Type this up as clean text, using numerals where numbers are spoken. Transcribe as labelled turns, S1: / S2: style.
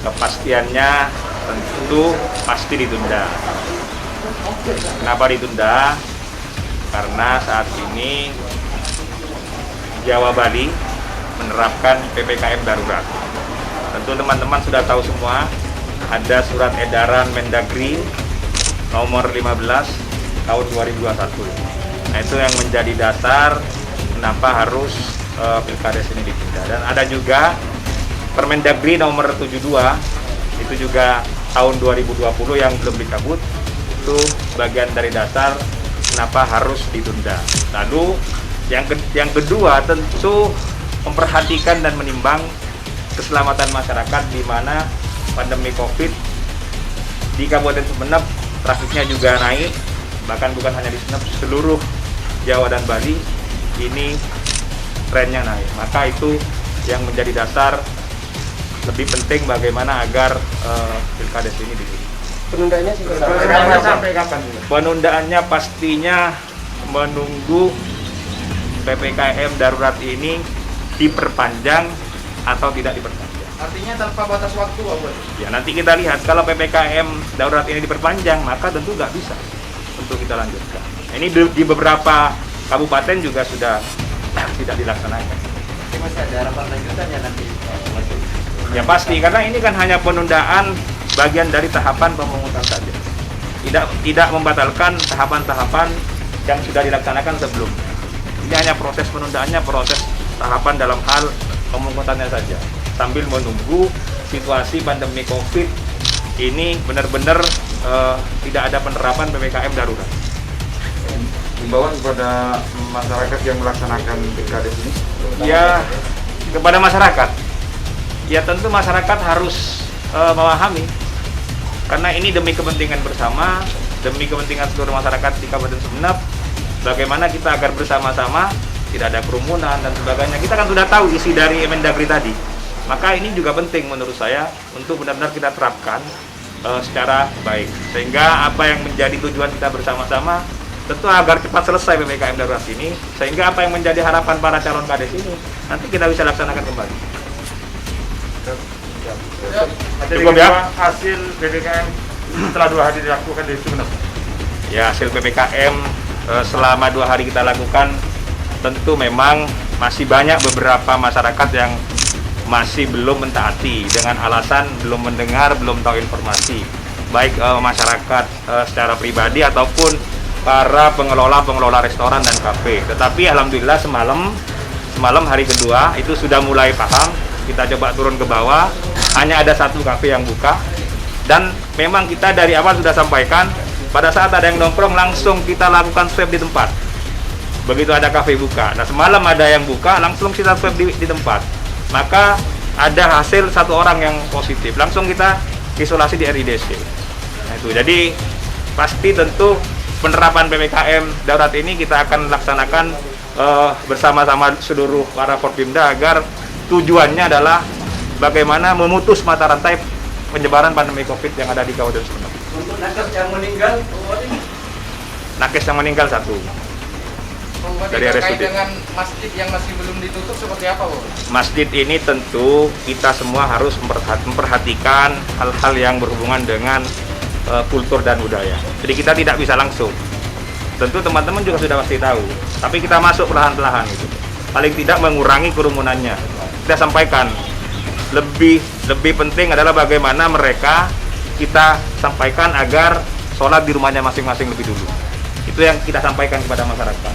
S1: Kepastiannya tentu pasti ditunda. Kenapa ditunda? Karena saat ini Jawa Bali menerapkan PPKM darurat. Tentu teman-teman sudah tahu semua, ada surat edaran Mendagri nomor 15 tahun 2021. Nah, itu yang menjadi dasar kenapa harus Pilkades ini ditunda. Dan ada juga Permendagri nomor 72 itu juga tahun 2020 yang belum dicabut. Itu bagian dari dasar kenapa harus ditunda. Lalu yang kedua tentu memperhatikan dan menimbang keselamatan masyarakat, di mana pandemi COVID di Kabupaten Sumeneb trafiknya juga naik, bahkan bukan hanya di Sumeneb, seluruh Jawa dan Bali ini trennya naik. Maka itu yang menjadi dasar lebih penting bagaimana agar Pilkades ini ditunda.
S2: Penundaannya sampai kapan?
S1: Penundaannya pastinya menunggu PPKM darurat ini diperpanjang atau tidak diperpanjang.
S2: Artinya tanpa batas waktu, Pak Bos?
S1: Ya, nanti kita lihat kalau PPKM darurat ini diperpanjang, maka tentu nggak bisa untuk kita lanjutkan. Ini di beberapa kabupaten juga sudah tidak dilaksanakan.
S2: Tapi masih ada harapan lanjutannya nanti, Pak Bos?
S1: Ya pasti, karena ini kan hanya penundaan bagian dari tahapan pemungutan saja. Tidak membatalkan tahapan-tahapan yang sudah dilaksanakan sebelumnya. Ini hanya proses penundaannya, proses tahapan dalam hal pemungutannya saja. Sambil menunggu situasi pandemi COVID ini benar-benar tidak ada penerapan PPKM darurat.
S3: Himbauan kepada masyarakat yang melaksanakan Pilkades ini?
S1: Ya, kepada masyarakat. Ya tentu masyarakat harus memahami, karena ini demi kepentingan bersama, demi kepentingan seluruh masyarakat di Kabupaten Sumeneb, bagaimana kita agar bersama-sama tidak ada kerumunan dan sebagainya. Kita kan sudah tahu isi dari Mendagri tadi, maka ini juga penting menurut saya untuk benar-benar kita terapkan secara baik, sehingga apa yang menjadi tujuan kita bersama-sama tentu agar cepat selesai PPKM darurat ini, sehingga apa yang menjadi harapan para calon kades ini nanti kita bisa laksanakan kembali.
S3: Cukup ya? Hasil PPKM setelah 2 hari dilakukan di Sumeneb?
S1: Ya, hasil PPKM selama 2 hari kita lakukan, tentu memang masih banyak beberapa masyarakat yang masih belum mentaati dengan alasan belum mendengar, belum tahu informasi, baik masyarakat secara pribadi ataupun para pengelola restoran dan kafe. Tetapi alhamdulillah semalam hari kedua itu sudah mulai paham. Kita coba turun ke bawah, hanya ada 1 kafe yang buka, dan memang kita dari awal sudah sampaikan, pada saat ada yang nongkrong langsung kita lakukan swab di tempat. Begitu ada kafe buka, nah semalam ada yang buka, langsung kita swab di tempat. Maka ada hasil 1 orang yang positif, langsung kita isolasi di RIDC. Nah, itu jadi pasti tentu penerapan PPKM darurat ini kita akan laksanakan bersama-sama seluruh para Forbimda, agar tujuannya adalah bagaimana memutus mata rantai penyebaran pandemi COVID yang ada di Kabupaten Sumeneb.
S2: Untuk nakes yang meninggal,
S1: Nakes yang meninggal 1 dari
S2: terkait
S1: RSUD.
S2: dengan masjid yang masih belum ditutup seperti apa, Bos?
S1: Masjid ini tentu kita semua harus memperhatikan hal-hal yang berhubungan dengan kultur dan budaya. Jadi kita tidak bisa langsung. Tentu teman-teman juga sudah pasti tahu, tapi kita masuk perlahan-lahan itu. Paling tidak mengurangi kerumunannya. Kita sampaikan lebih penting adalah bagaimana mereka kita sampaikan agar sholat di rumahnya masing-masing lebih dulu. Itu yang kita sampaikan kepada masyarakat.